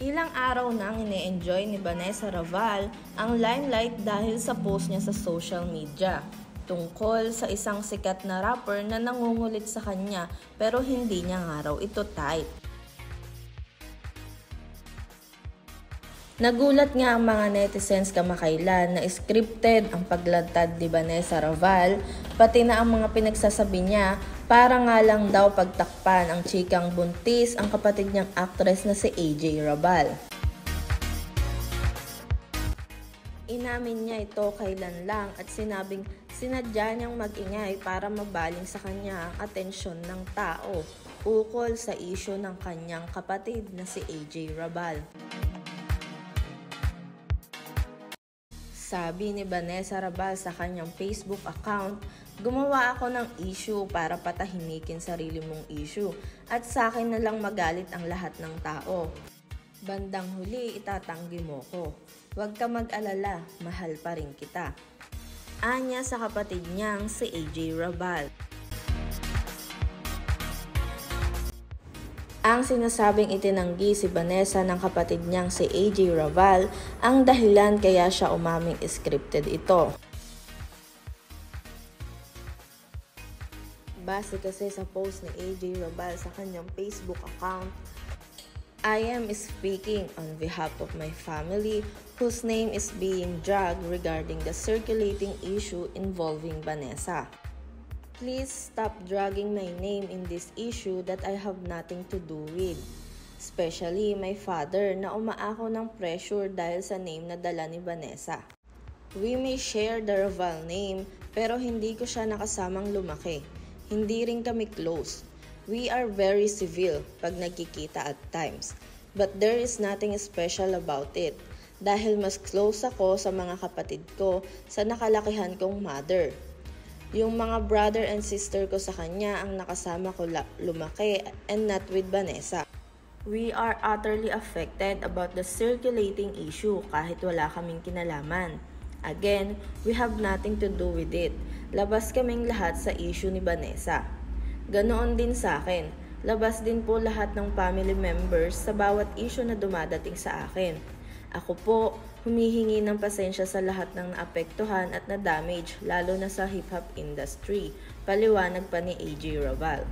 Ilang araw nang ine-enjoy ni Vanessa Raval ang limelight dahil sa post niya sa social media tungkol sa isang sikat na rapper na nangungulit sa kanya pero hindi niya nga raw ito type. Nagulat nga ang mga netizens kamakailan na scripted ang paglantad ni Vanessa Raval, pati na ang mga pinagsasabi niya para nga lang daw pagtakpan ang chikang buntis ang kapatid niyang actress na si AJ Rabal. Inamin niya ito kailan lang at sinabing sinadya niyang mag-ingay para mabaling sa kanya ang atensyon ng tao ukol sa isyu ng kanyang kapatid na si AJ Rabal. Sabi ni Vanessa Rabal sa kanyang Facebook account, gumawa ako ng issue para patahimikin sarili mong issue at sa akin na lang magalit ang lahat ng tao. Bandang huli itatanggi mo ko. Huwag ka mag-alala, mahal pa rin kita. Anya sa kapatid niyang si AJ Rabal. Ang sinasabing itinanggi si Vanessa ng kapatid niyang si AJ Rabal ang dahilan kaya siya umaming scripted ito. Base kasi sa post ni AJ Rabal sa kanyang Facebook account, I am speaking on behalf of my family whose name is being dragged regarding the circulating issue involving Vanessa. Please stop dragging my name in this issue that I have nothing to do with. Especially my father na umaako ng pressure dahil sa name na dala ni Vanessa. We may share the Raval name pero hindi ko siya nakasamang lumaki. Hindi rin kami close. We are very civil pag nagkikita at times. But there is nothing special about it. Dahil mas close ako sa mga kapatid ko sa nakalakihan kong mother. Yung mga brother and sister ko sa kanya ang nakasama ko lumaki and not with Vanessa. We are utterly affected about the circulating issue kahit wala kaming kinalaman. Again, we have nothing to do with it. Labas kaming lahat sa issue ni Vanessa. Ganoon din sa akin. Labas din po lahat ng family members sa bawat issue na dumadating sa akin. Ako po, humihingi ng pasensya sa lahat ng naapektuhan at na-damage lalo na sa hip-hop industry, paliwanag pa ni AJ Rabal.